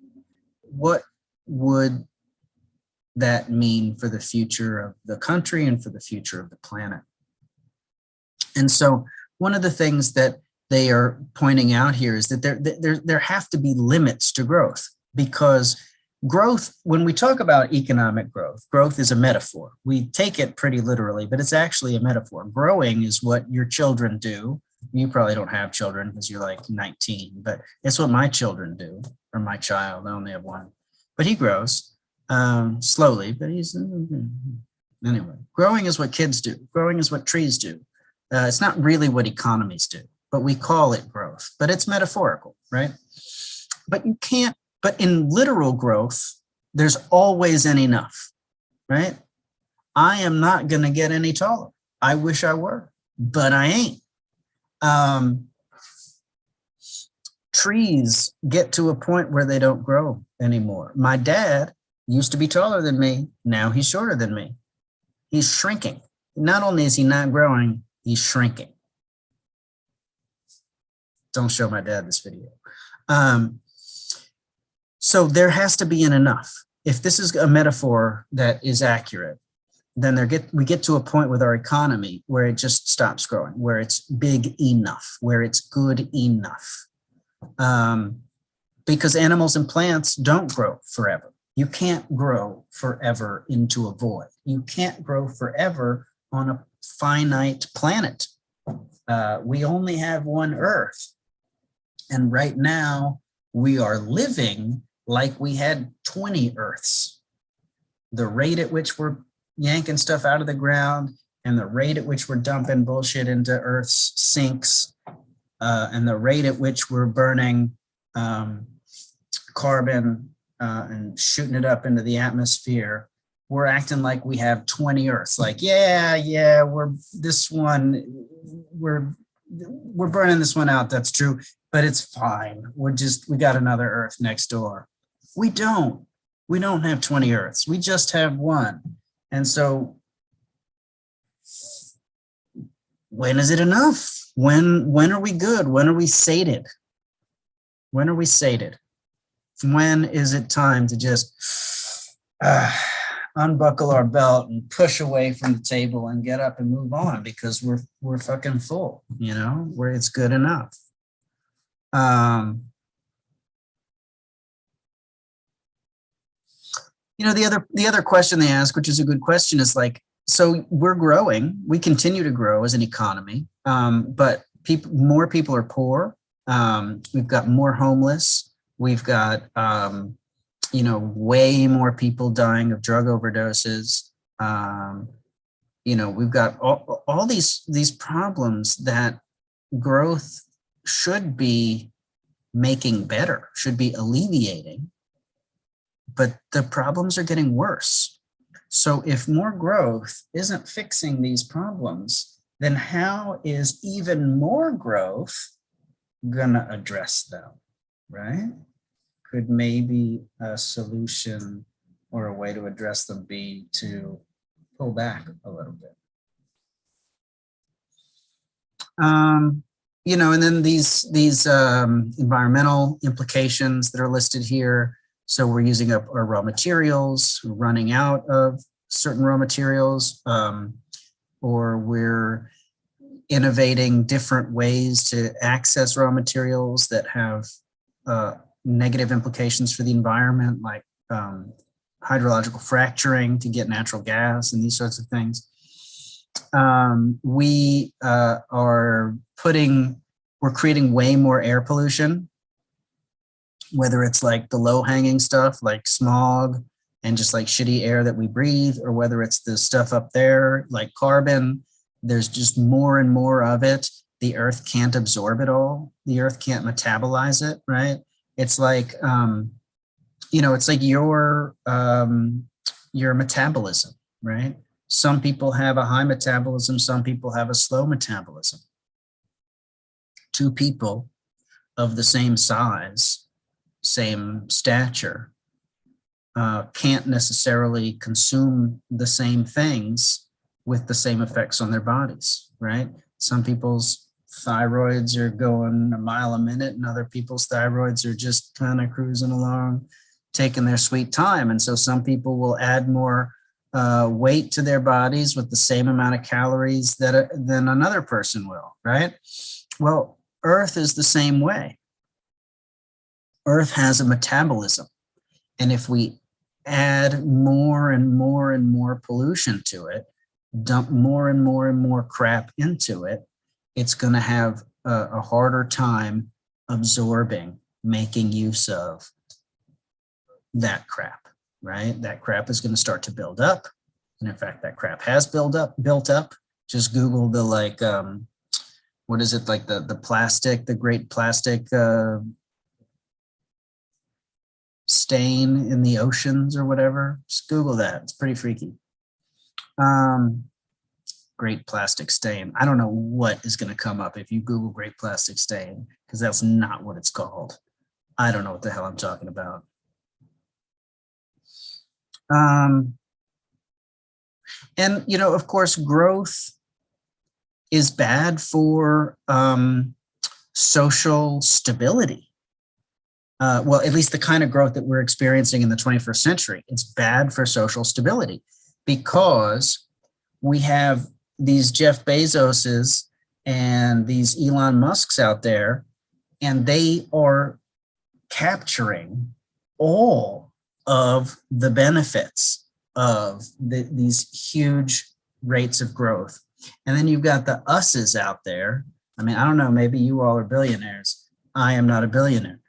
What would that mean for the future of the country and for the future of the planet? And so one of the things that they are pointing out here is that there have to be limits to growth, because growth, when we talk about economic growth, growth is a metaphor. We take it pretty literally, but it's actually a metaphor. Growing is what your children do. You probably don't have children because you're like 19, but it's what my children do, or my child. I only have one, but he grows slowly, but he's, anyway, growing is what kids do. Growing is what trees do. It's not really what economies do, but we call it growth, but it's metaphorical, right? But you can't, but in literal growth, there's always an enough, right? I am not going to get any taller. I wish I were, but I ain't. Trees get to a point where they don't grow anymore. My dad used to be taller than me. Now he's shorter than me. He's shrinking. Not only is he not growing, he's shrinking. Don't show my dad this video. So there has to be an enough. If this is a metaphor that is accurate, then we get to a point with our economy where it just stops growing, where it's big enough, where it's good enough. Because animals and plants don't grow forever. You can't grow forever into a void. You can't grow forever on a finite planet. We only have one Earth. And right now we are living like we had 20 Earths. The rate at which we're yanking stuff out of the ground and the rate at which we're dumping bullshit into Earth's sinks, and the rate at which we're burning carbon and shooting it up into the atmosphere, we're acting like we have 20 Earths. Like, yeah, we're burning this one out. That's true, but it's fine. We got another Earth next door. We don't have 20 Earths. We just have one. And so when is it enough? When are we good? When are we sated? When are we sated? When is it time to just unbuckle our belt and push away from the table and get up and move on, because we're fucking full, where it's good enough. The other question they ask, which is a good question, is like, so we're growing, we continue to grow as an economy, but more people are poor. We've got more homeless. We've got, way more people dying of drug overdoses. We've got all these problems that growth should be making better, should be alleviating, but the problems are getting worse. So if more growth isn't fixing these problems, then how is even more growth gonna address them, right? Could maybe a solution or a way to address them be to pull back a little bit? And then these environmental implications that are listed here. So we're using up our raw materials, we're running out of certain raw materials, or we're innovating different ways to access raw materials that have negative implications for the environment, like hydrological fracturing to get natural gas and these sorts of things. We're creating way more air pollution, whether it's like the low-hanging stuff like smog and just like shitty air that we breathe, or whether it's the stuff up there like carbon. There's just more and more of it. The earth can't absorb it all. The earth can't metabolize it, right? It's like, it's like your metabolism, right? Some people have a high metabolism, some people have a slow metabolism. Two people of the same size, same stature, can't necessarily consume the same things with the same effects on their bodies, right? Some people's thyroids are going a mile a minute and other people's thyroids are just kind of cruising along taking their sweet time. And so some people will add more weight to their bodies with the same amount of calories than another person will, right? Well, Earth is the same way. Earth has a metabolism. And if we add more and more and more pollution to it, dump more and more and more crap into it, it's going to have a harder time absorbing, making use of that crap, right? That crap is going to start to build up. And in fact, that crap has built up. Just Google the what is it, like the plastic, the great plastic stain in the oceans or whatever. Just Google that. It's pretty freaky. Great plastic stain. I don't know what is going to come up if you Google great plastic stain, because that's not what it's called. I don't know what the hell I'm talking about. And, you know, of course, growth is bad for social stability. Well, at least the kind of growth that we're experiencing in the 21st century. It's bad for social stability because we have these Jeff Bezoses and these Elon Musks out there, and they are capturing all of the benefits of these huge rates of growth. And then you've got the us's out there. I mean, I don't know, maybe you all are billionaires. I am not a billionaire.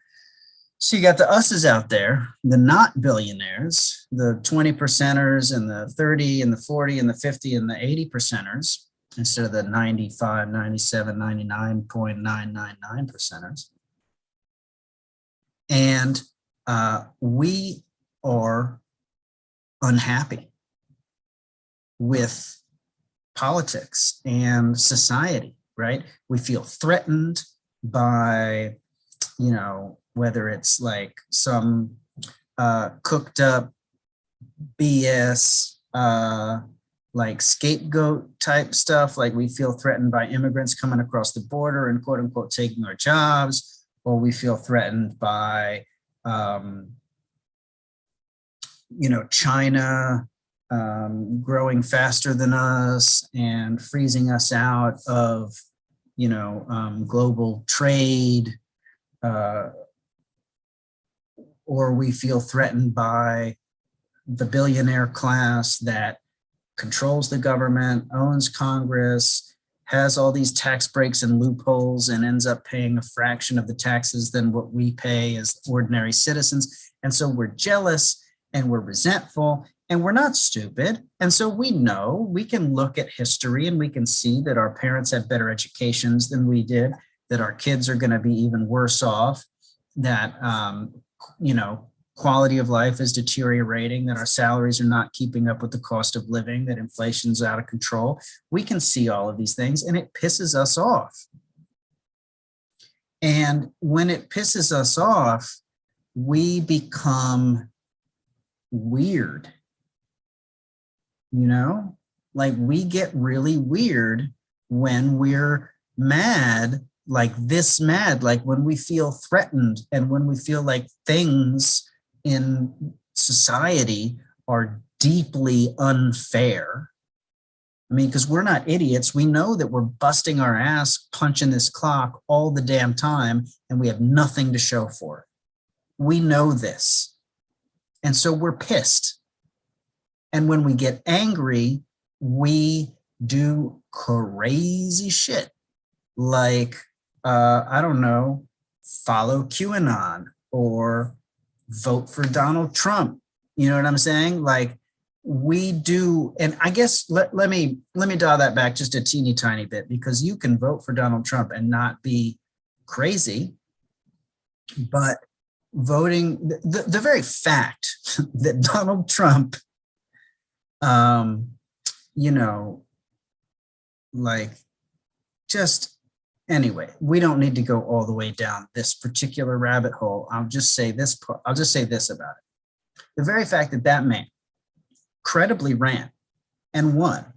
So you got the us's out there, the not billionaires, the 20 percenters and the 30 and the 40 and the 50 and the 80 percenters instead of the 95, 97, 99.999 percenters. And we are unhappy with politics and society, right? We feel threatened by, you know, whether it's like some cooked up BS, like scapegoat type stuff, like we feel threatened by immigrants coming across the border and quote unquote taking our jobs, or we feel threatened by, you know, China growing faster than us and freezing us out of, you know, global trade, or we feel threatened by the billionaire class that controls the government, owns Congress, has all these tax breaks and loopholes, and ends up paying a fraction of the taxes than what we pay as ordinary citizens. And so we're jealous and we're resentful, and we're not stupid. And so we know, we can look at history and we can see that our parents had better educations than we did, that our kids are going to be even worse off, that you know, quality of life is deteriorating, that our salaries are not keeping up with the cost of living, that inflation's out of control. We can see all of these things, and it pisses us off. And when it pisses us off, we become weird. You know, like we get really weird when we're mad, like this mad, like when we feel threatened and when we feel like things in society are deeply unfair. I mean, because we're not idiots. We know that we're busting our ass punching this clock all the damn time and we have nothing to show for it. We know this. And so we're pissed. And when we get angry, we do crazy shit like, I don't know, follow QAnon or vote for Donald Trump. You know what I'm saying? Like we do. And I guess let me dial that back just a teeny tiny bit, because you can vote for Donald Trump and not be crazy. But voting, the very fact that Donald Trump, you know, like just, anyway, we don't need to go all the way down this particular rabbit hole. I'll just say this about it. The very fact that that man credibly ran and won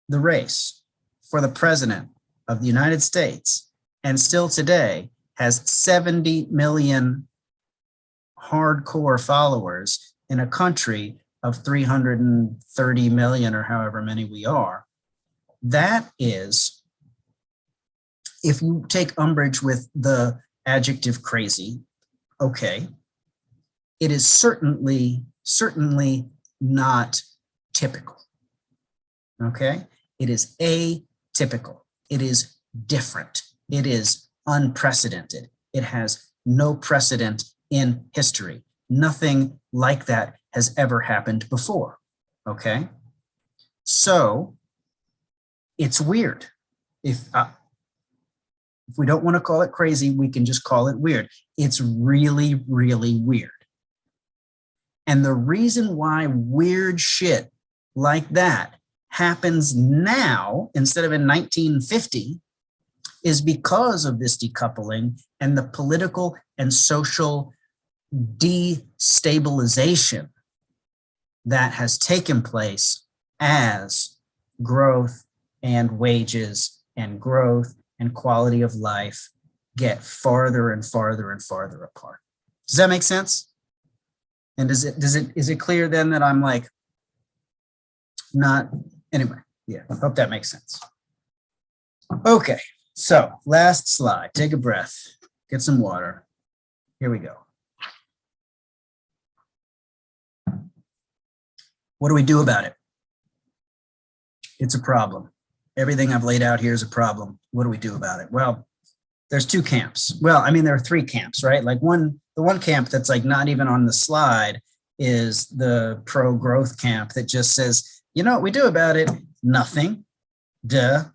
the race for the president of the United States and still today has 70 million hardcore followers in a country of 330 million or however many we are. That is, if you take umbrage with the adjective crazy, okay, it is certainly not typical, okay? It is atypical. It is different. It is unprecedented. It has no precedent in history. Nothing like that has ever happened before, okay? So it's weird. If we don't want to call it crazy, we can just call it weird. It's really, really weird. And the reason why weird shit like that happens now instead of in 1950 is because of this decoupling and the political and social destabilization that has taken place as growth and wages and growth and quality of life get farther and farther and farther apart. Does that make sense? And is it clear then that I'm like not, anyway, yeah, I hope that makes sense. Okay, so last slide, take a breath, get some water. Here we go. What do we do about it? It's a problem. Everything I've laid out here is a problem. What do we do about it? Well, there's two camps. Well, I mean, there are three camps, right? Like the one camp that's like not even on the slide is the pro-growth camp that just says, you know what we do about it? Nothing. Duh.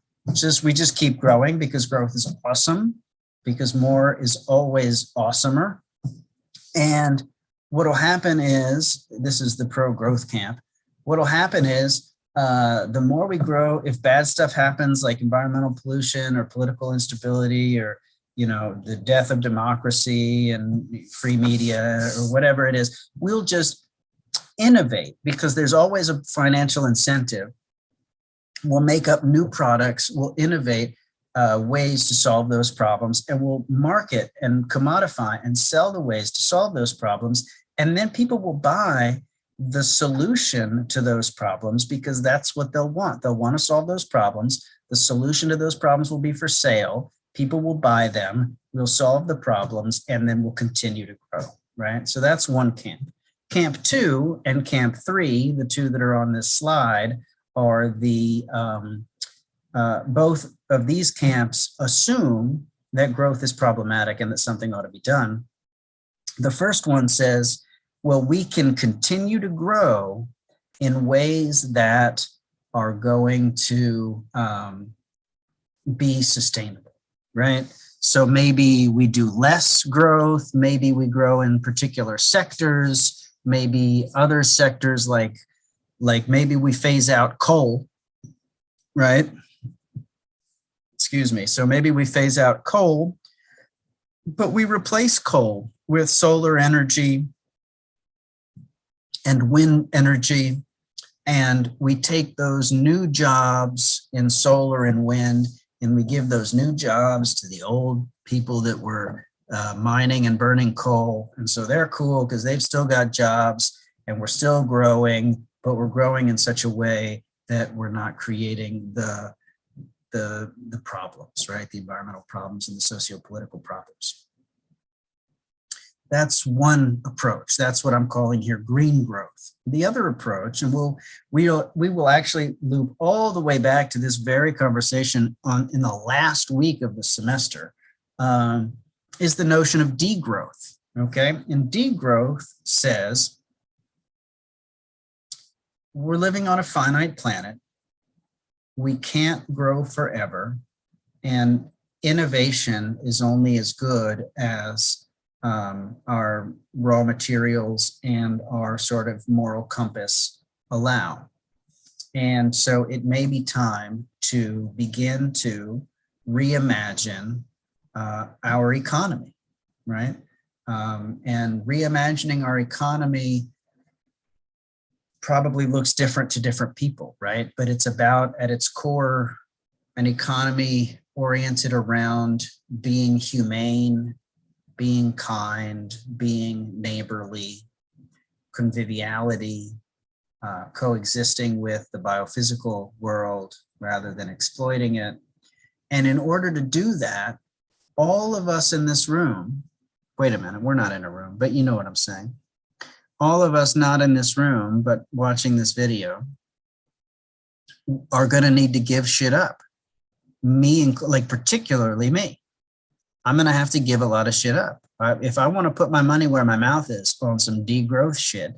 We just keep growing because growth is awesome, because more is always awesomer. And what'll happen is, this is the pro-growth camp, what'll happen is the more we grow, if bad stuff happens like environmental pollution or political instability or the death of democracy and free media or whatever it is, we'll just innovate because there's always a financial incentive. We'll make up new products, we'll innovate ways to solve those problems, and we'll market and commodify and sell the ways to solve those problems. And then people will buy the solution to those problems because that's what they'll want. They'll want to solve those problems. The solution to those problems will be for sale. People will buy them. We'll solve the problems, and then we'll continue to grow, right? So that's one camp. Camp 2 and Camp 3, the two that are on this slide, are the both of these camps assume that growth is problematic and that something ought to be done. The first one says, well, we can continue to grow in ways that are going to be sustainable, right? So maybe we do less growth, maybe we grow in particular sectors, maybe other sectors like maybe we phase out coal, right? Excuse me. So maybe we phase out coal, but we replace coal with solar energy and wind energy, and we take those new jobs in solar and wind and we give those new jobs to the old people that were mining and burning coal. And so they're cool because they've still got jobs and we're still growing, but we're growing in such a way that we're not creating the problems, right? The environmental problems and the socio-political problems. That's one approach. That's what I'm calling here green growth. The other approach, and we will actually loop all the way back to this very conversation in the last week of the semester, is the notion of degrowth, okay? And degrowth says we're living on a finite planet. We can't grow forever, and innovation is only as good as our raw materials and our sort of moral compass allow. And so it may be time to begin to reimagine our economy, right? And reimagining our economy probably looks different to different people, right? But it's about, at its core, an economy oriented around being humane, being kind, being neighborly, conviviality, coexisting with the biophysical world rather than exploiting it. And in order to do that, all of us in this room, wait a minute, we're not in a room, but you know what I'm saying. All of us not in this room, but watching this video, are going to need to give shit up. Me, like particularly me. I'm going to have to give a lot of shit up. If I want to put my money where my mouth is on some degrowth shit,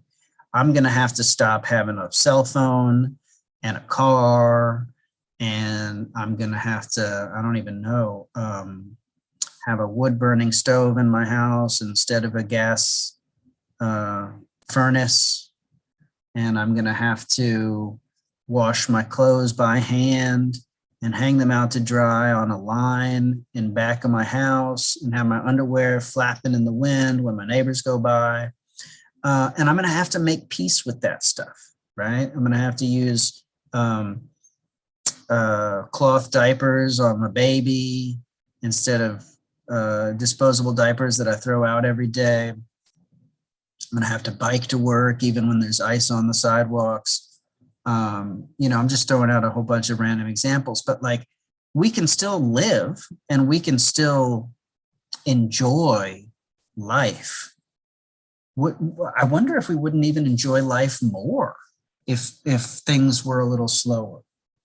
I'm going to have to stop having a cell phone and a car. And I'm going to have to, I don't even know, have a wood burning stove in my house instead of a gas furnace. And I'm going to have to wash my clothes by hand and hang them out to dry on a line in back of my house and have my underwear flapping in the wind when my neighbors go by. And I'm going to have to make peace with that stuff, right? I'm going to have to use cloth diapers on my baby instead of disposable diapers that I throw out every day. I'm going to have to bike to work even when there's ice on the sidewalks. You know, I'm just throwing out a whole bunch of random examples, but like we can still live and we can still enjoy life. I wonder if we wouldn't even enjoy life more if things were a little slower.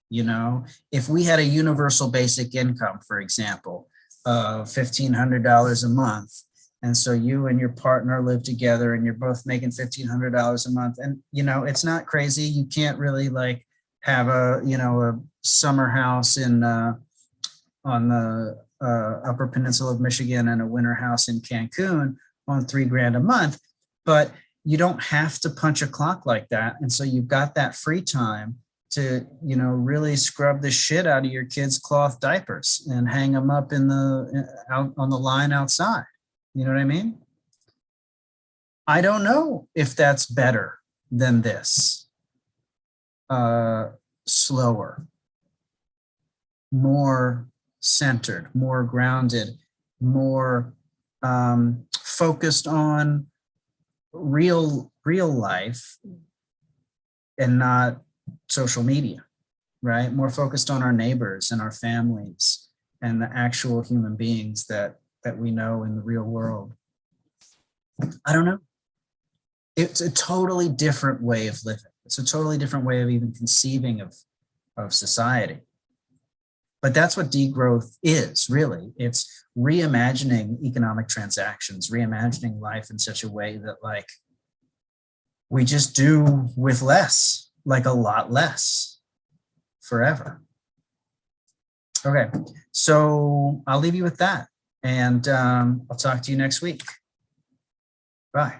You know, if we had a universal basic income, for example, of $1,500 a month, and so you and your partner live together and you're both making $1,500 a month. And, you know, it's not crazy. You can't really like have a, you know, a summer house in on the Upper Peninsula of Michigan and a winter house in Cancun on $3,000 a month. But you don't have to punch a clock like that. And so you've got that free time to, you know, really scrub the shit out of your kids' cloth diapers and hang them up in the out on the line outside. You know what I mean? I don't know if that's better than this. Slower, more centered, more grounded, more focused on real life and not social media, right? More focused on our neighbors and our families and the actual human beings that we know in the real world. I don't know. It's a totally different way of living. It's a totally different way of even conceiving of society. But that's what degrowth is, really. It's reimagining economic transactions, reimagining life in such a way that like we just do with less, like a lot less forever. Okay, so I'll leave you with that. And I'll talk to you next week. Bye.